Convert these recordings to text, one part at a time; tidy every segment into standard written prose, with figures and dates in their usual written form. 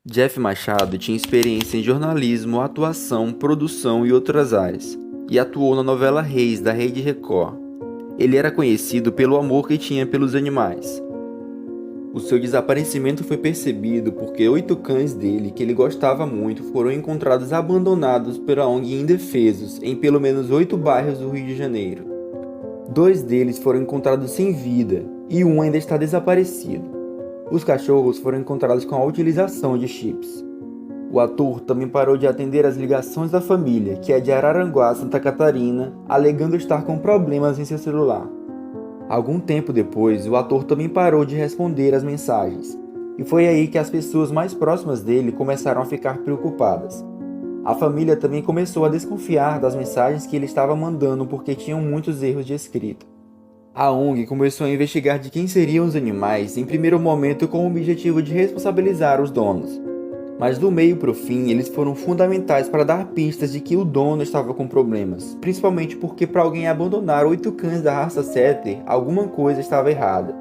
Jeff Machado tinha experiência em jornalismo, atuação, produção e outras áreas, e atuou na novela Reis, da Rede Record. Ele era conhecido pelo amor que tinha pelos animais. O seu desaparecimento foi percebido porque 8 cães dele, que ele gostava muito, foram encontrados abandonados pela ONG Indefesos em pelo menos 8 bairros do Rio de Janeiro. 2 deles foram encontrados sem vida e um ainda está desaparecido. Os cachorros foram encontrados com a utilização de chips. O ator também parou de atender as ligações da família, que é de Araranguá, Santa Catarina, alegando estar com problemas em seu celular. Algum tempo depois, o ator também parou de responder às mensagens, e foi aí que as pessoas mais próximas dele começaram a ficar preocupadas. A família também começou a desconfiar das mensagens que ele estava mandando porque tinham muitos erros de escrita. A ONG começou a investigar de quem seriam os animais, em primeiro momento com o objetivo de responsabilizar os donos. Mas do meio para o fim, eles foram fundamentais para dar pistas de que o dono estava com problemas, principalmente porque para alguém abandonar 8 cães da raça Setter, alguma coisa estava errada.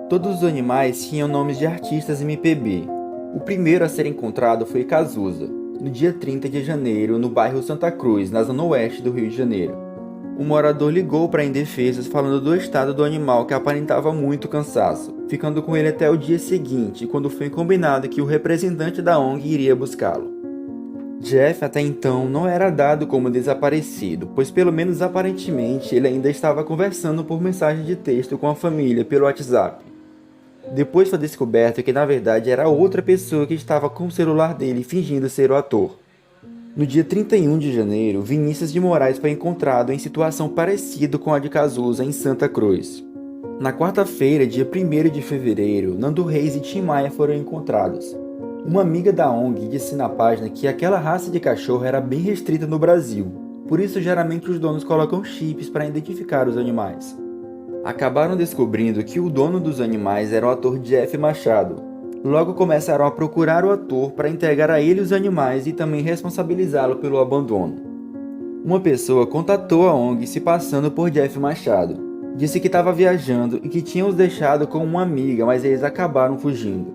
Todos os animais tinham nomes de artistas MPB. O primeiro a ser encontrado foi Cazuza, no dia 30 de janeiro, no bairro Santa Cruz, na zona oeste do Rio de Janeiro. O morador ligou para a Indefesos falando do estado do animal que aparentava muito cansaço, ficando com ele até o dia seguinte, quando foi combinado que o representante da ONG iria buscá-lo. Jeff até então não era dado como desaparecido, pois pelo menos aparentemente ele ainda estava conversando por mensagem de texto com a família pelo WhatsApp. Depois foi descoberto que na verdade era outra pessoa que estava com o celular dele fingindo ser o ator. No dia 31 de janeiro, Vinícius de Moraes foi encontrado em situação parecida com a de Cazuza em Santa Cruz. Na quarta-feira, dia 1º de fevereiro, Nando Reis e Tim Maia foram encontrados. Uma amiga da ONG disse na página que aquela raça de cachorro era bem restrita no Brasil, por isso geralmente os donos colocam chips para identificar os animais. Acabaram descobrindo que o dono dos animais era o ator Jeff Machado. Logo começaram a procurar o ator para entregar a ele os animais e também responsabilizá-lo pelo abandono. Uma pessoa contatou a ONG se passando por Jeff Machado. Disse que estava viajando e que tinha os deixado com uma amiga, mas eles acabaram fugindo.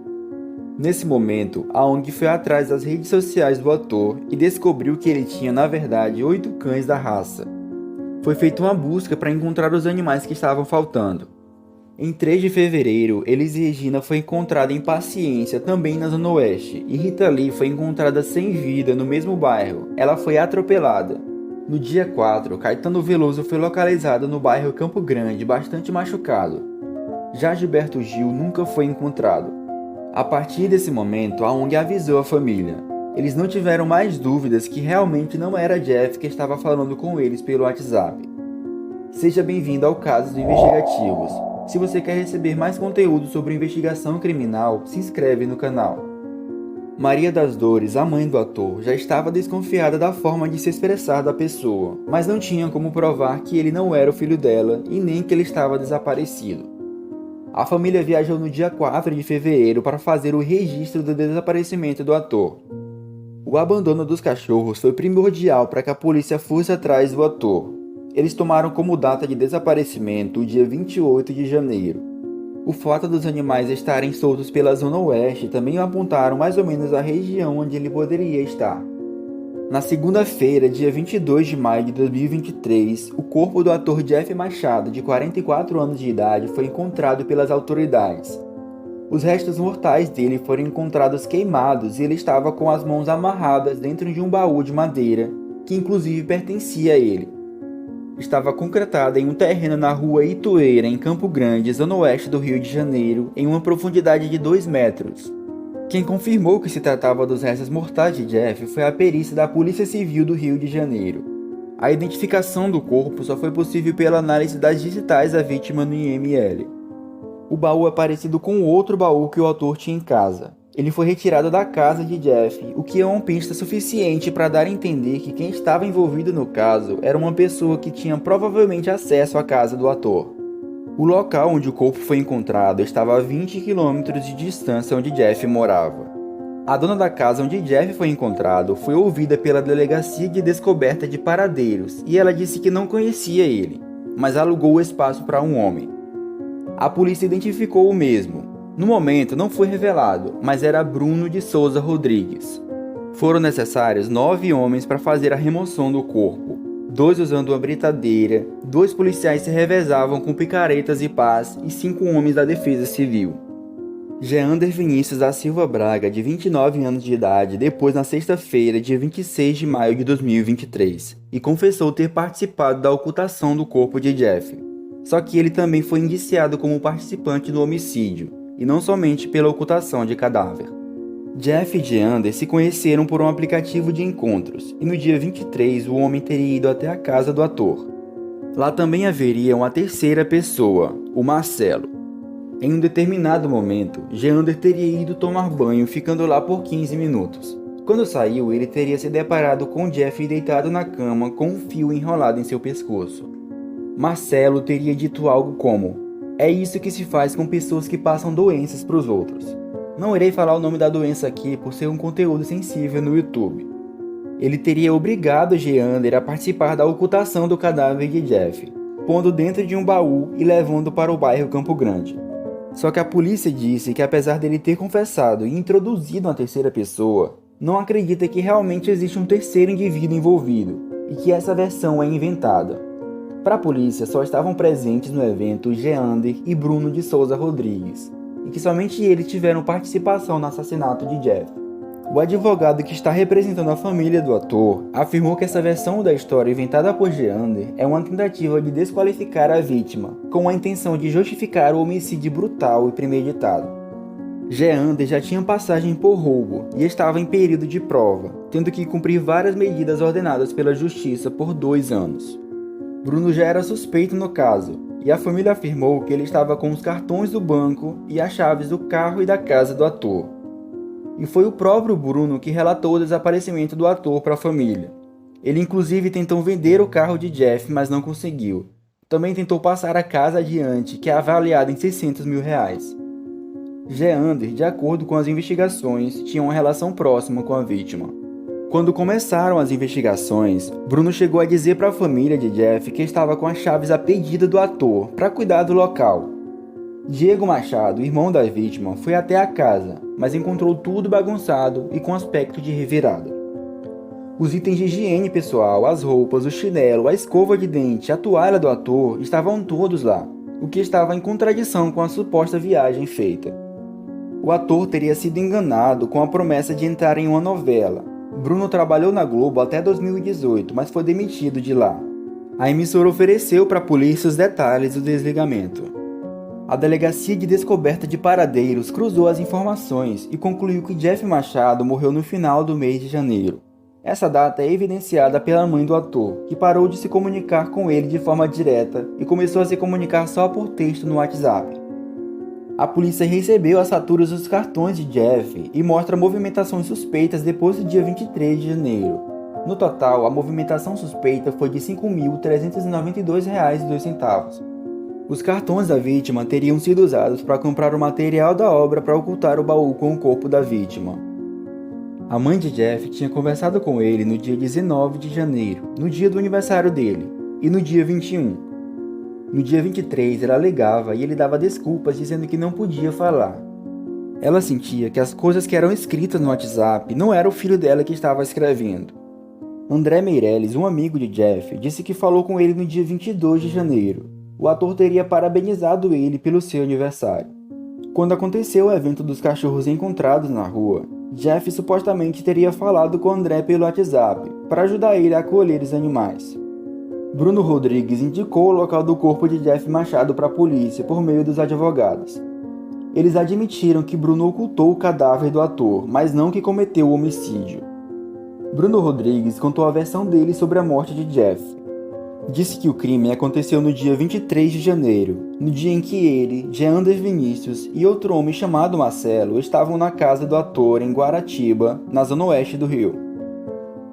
Nesse momento, a ONG foi atrás das redes sociais do ator e descobriu que ele tinha, na verdade, 8 cães da raça. Foi feita uma busca para encontrar os animais que estavam faltando. Em 3 de fevereiro, Elis Regina foi encontrada em Paciência, também na Zona Oeste, e Rita Lee foi encontrada sem vida no mesmo bairro. Ela foi atropelada. No dia 4, Caetano Veloso foi localizado no bairro Campo Grande, bastante machucado. Já Gilberto Gil nunca foi encontrado. A partir desse momento, a ONG avisou a família. Eles não tiveram mais dúvidas que realmente não era Jeff que estava falando com eles pelo WhatsApp. Seja bem-vindo ao Casos Investigativos. Se você quer receber mais conteúdo sobre investigação criminal, se inscreve no canal. Maria das Dores, a mãe do ator, já estava desconfiada da forma de se expressar da pessoa, mas não tinha como provar que ele não era o filho dela e nem que ele estava desaparecido. A família viajou no dia 4 de fevereiro para fazer o registro do desaparecimento do ator. O abandono dos cachorros foi primordial para que a polícia fosse atrás do ator. Eles tomaram como data de desaparecimento o dia 28 de janeiro. O fato dos animais estarem soltos pela Zona Oeste também apontaram mais ou menos a região onde ele poderia estar. Na segunda-feira, dia 22 de maio de 2023, o corpo do ator Jeff Machado, de 44 anos de idade, foi encontrado pelas autoridades. Os restos mortais dele foram encontrados queimados e ele estava com as mãos amarradas dentro de um baú de madeira, que inclusive pertencia a ele. Estava concretada em um terreno na rua Itueira, em Campo Grande, zona oeste do Rio de Janeiro, em uma profundidade de 2 metros. Quem confirmou que se tratava dos restos mortais de Jeff foi a perícia da Polícia Civil do Rio de Janeiro. A identificação do corpo só foi possível pela análise das digitais da vítima no IML. O baú é parecido com outro baú que o autor tinha em casa. Ele foi retirado da casa de Jeff, o que é uma pista suficiente para dar a entender que quem estava envolvido no caso era uma pessoa que tinha provavelmente acesso à casa do ator. O local onde o corpo foi encontrado estava a 20 km de distância onde Jeff morava. A dona da casa onde Jeff foi encontrado foi ouvida pela Delegacia de Descoberta de Paradeiros e ela disse que não conhecia ele, mas alugou o espaço para um homem. A polícia identificou o mesmo. No momento não foi revelado, mas era Bruno de Souza Rodrigues. Foram necessários 9 homens para fazer a remoção do corpo. 2 usando uma britadeira, 2 policiais se revezavam com picaretas e pás e 5 homens da Defesa Civil. Jeander Vinícius da Silva Braga, de 29 anos de idade, depois na sexta-feira, dia 26 de maio de 2023, e confessou ter participado da ocultação do corpo de Jeff. Só que ele também foi indiciado como participante do homicídio, e não somente pela ocultação de cadáver. Jeff e Jeander se conheceram por um aplicativo de encontros, e no dia 23 o homem teria ido até a casa do ator. Lá também haveria uma terceira pessoa, o Marcelo. Em um determinado momento, Jeander teria ido tomar banho, ficando lá por 15 minutos. Quando saiu, ele teria se deparado com Jeff deitado na cama com um fio enrolado em seu pescoço. Marcelo teria dito algo como: "É isso que se faz com pessoas que passam doenças para os outros." Não irei falar o nome da doença aqui por ser um conteúdo sensível no YouTube. Ele teria obrigado Jeander a participar da ocultação do cadáver de Jeff, pondo dentro de um baú e levando para o bairro Campo Grande. Só que a polícia disse que apesar dele ter confessado e introduzido uma terceira pessoa, não acredita que realmente existe um terceiro indivíduo envolvido e que essa versão é inventada. Para a polícia, só estavam presentes no evento Jeander e Bruno de Souza Rodrigues, e que somente eles tiveram participação no assassinato de Jeff. O advogado que está representando a família do ator afirmou que essa versão da história inventada por Jeander é uma tentativa de desqualificar a vítima, com a intenção de justificar o homicídio brutal e premeditado. Jeander já tinha passagem por roubo e estava em período de prova, tendo que cumprir várias medidas ordenadas pela justiça por 2 anos. Bruno já era suspeito no caso, e a família afirmou que ele estava com os cartões do banco e as chaves do carro e da casa do ator. E foi o próprio Bruno que relatou o desaparecimento do ator para a família. Ele inclusive tentou vender o carro de Jeff, mas não conseguiu. Também tentou passar a casa adiante, que é avaliada em R$600 mil. Jeander, de acordo com as investigações, tinha uma relação próxima com a vítima. Quando começaram as investigações, Bruno chegou a dizer para a família de Jeff que estava com as chaves a pedido do ator para cuidar do local. Diego Machado, irmão da vítima, foi até a casa, mas encontrou tudo bagunçado e com aspecto de revirada. Os itens de higiene pessoal, as roupas, o chinelo, a escova de dente, a toalha do ator estavam todos lá, o que estava em contradição com a suposta viagem feita. O ator teria sido enganado com a promessa de entrar em uma novela. Bruno trabalhou na Globo até 2018, mas foi demitido de lá. A emissora ofereceu para a polícia os detalhes do desligamento. A Delegacia de Descoberta de Paradeiros cruzou as informações e concluiu que Jeff Machado morreu no final do mês de janeiro. Essa data é evidenciada pela mãe do ator, que parou de se comunicar com ele de forma direta e começou a se comunicar só por texto no WhatsApp. A polícia recebeu as faturas dos cartões de Jeff e mostra movimentações suspeitas depois do dia 23 de janeiro. No total, a movimentação suspeita foi de R$ 5.392,02. Os cartões da vítima teriam sido usados para comprar o material da obra para ocultar o baú com o corpo da vítima. A mãe de Jeff tinha conversado com ele no dia 19 de janeiro, no dia do aniversário dele, e no dia 21. No dia 23, ela alegava e ele dava desculpas dizendo que não podia falar. Ela sentia que as coisas que eram escritas no WhatsApp não era o filho dela que estava escrevendo. André Meirelles, um amigo de Jeff, disse que falou com ele no dia 22 de janeiro. O ator teria parabenizado ele pelo seu aniversário. Quando aconteceu o evento dos cachorros encontrados na rua, Jeff supostamente teria falado com André pelo WhatsApp para ajudar ele a acolher os animais. Bruno Rodrigues indicou o local do corpo de Jeff Machado para a polícia por meio dos advogados. Eles admitiram que Bruno ocultou o cadáver do ator, mas não que cometeu o homicídio. Bruno Rodrigues contou a versão dele sobre a morte de Jeff. Disse que o crime aconteceu no dia 23 de janeiro, no dia em que ele, Jeander Vinícius e outro homem chamado Marcelo estavam na casa do ator em Guaratiba, na zona oeste do Rio.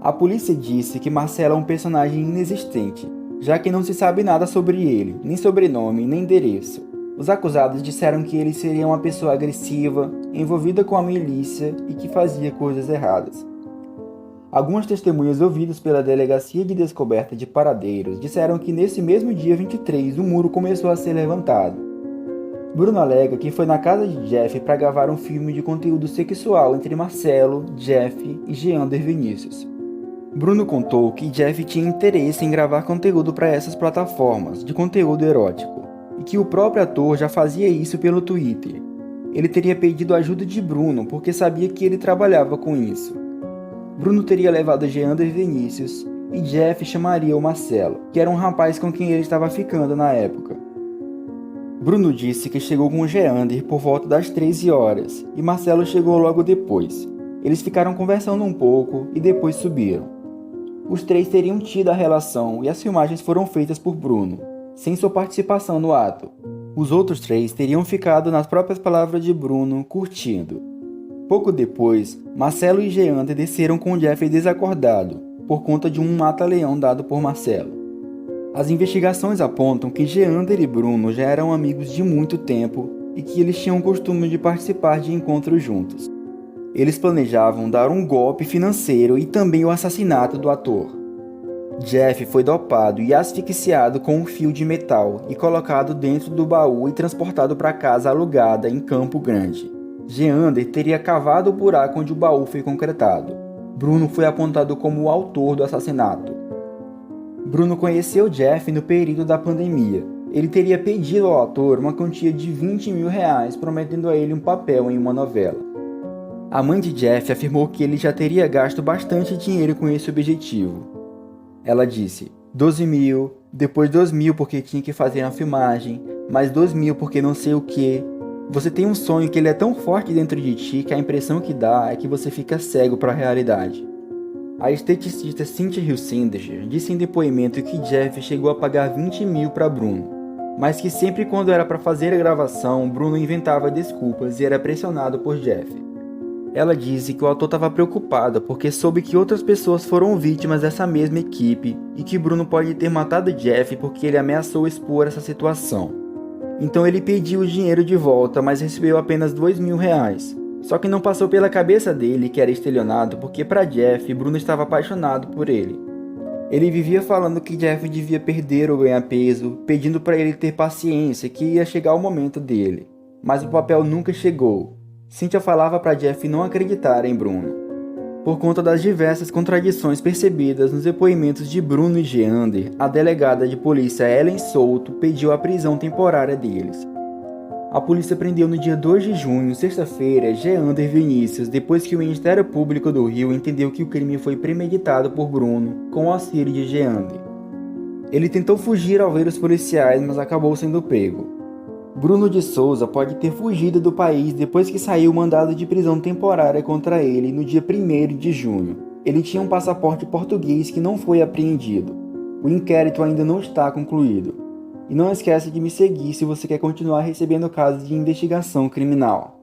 A polícia disse que Marcelo é um personagem inexistente, já que não se sabe nada sobre ele, nem sobrenome, nem endereço. Os acusados disseram que ele seria uma pessoa agressiva, envolvida com a milícia e que fazia coisas erradas. Algumas testemunhas ouvidas pela Delegacia de Descoberta de Paradeiros disseram que nesse mesmo dia 23 o muro começou a ser levantado. Bruno alega que foi na casa de Jeff para gravar um filme de conteúdo sexual entre Marcelo, Jeff e Geander Vinícius. Bruno contou que Jeff tinha interesse em gravar conteúdo para essas plataformas de conteúdo erótico e que o próprio ator já fazia isso pelo Twitter. Ele teria pedido ajuda de Bruno porque sabia que ele trabalhava com isso. Bruno teria levado Geander Vinícius e Jeff chamaria o Marcelo, que era um rapaz com quem ele estava ficando na época. Bruno disse que chegou com Geander por volta das 13 horas e Marcelo chegou logo depois. Eles ficaram conversando um pouco e depois subiram. Os três teriam tido a relação e as filmagens foram feitas por Bruno, sem sua participação no ato. Os outros três teriam ficado, nas próprias palavras de Bruno, curtindo. Pouco depois, Marcelo e Geander desceram com Jeff desacordado, por conta de um mata-leão dado por Marcelo. As investigações apontam que Geander e Bruno já eram amigos de muito tempo e que eles tinham o costume de participar de encontros juntos. Eles planejavam dar um golpe financeiro e também o assassinato do ator. Jeff foi dopado e asfixiado com um fio de metal e colocado dentro do baú e transportado para casa alugada em Campo Grande. Geander teria cavado o buraco onde o baú foi concretado. Bruno foi apontado como o autor do assassinato. Bruno conheceu Jeff no período da pandemia. Ele teria pedido ao ator uma quantia de R$20 mil, prometendo a ele um papel em uma novela. A mãe de Jeff afirmou que ele já teria gasto bastante dinheiro com esse objetivo. Ela disse, 12 mil, depois 2 mil porque tinha que fazer uma filmagem, mais 2 mil porque não sei o que. Você tem um sonho que ele é tão forte dentro de ti que a impressão que dá é que você fica cego para a realidade. A esteticista Cynthia Hilsendeger disse em depoimento que Jeff chegou a pagar 20 mil para Bruno, mas que sempre quando era para fazer a gravação, Bruno inventava desculpas e era pressionado por Jeff. Ela disse que o ator estava preocupado porque soube que outras pessoas foram vítimas dessa mesma equipe e que Bruno pode ter matado Jeff porque ele ameaçou expor essa situação. Então ele pediu o dinheiro de volta, mas recebeu apenas 2 mil reais. Só que não passou pela cabeça dele que era estelionato porque para Jeff, Bruno estava apaixonado por ele. Ele vivia falando que Jeff devia perder ou ganhar peso, pedindo para ele ter paciência que ia chegar o momento dele. Mas o papel nunca chegou. Cynthia falava para Jeff não acreditar em Bruno. Por conta das diversas contradições percebidas nos depoimentos de Bruno e Geander, a delegada de polícia Ellen Souto pediu a prisão temporária deles. A polícia prendeu no dia 2 de junho, sexta-feira, Geander Vinícius, depois que o Ministério Público do Rio entendeu que o crime foi premeditado por Bruno, com o auxílio de Geander. Ele tentou fugir ao ver os policiais, mas acabou sendo pego. Bruno de Souza pode ter fugido do país depois que saiu o mandado de prisão temporária contra ele no dia 1º de junho. Ele tinha um passaporte português que não foi apreendido. O inquérito ainda não está concluído. E não esquece de me seguir se você quer continuar recebendo casos de investigação criminal.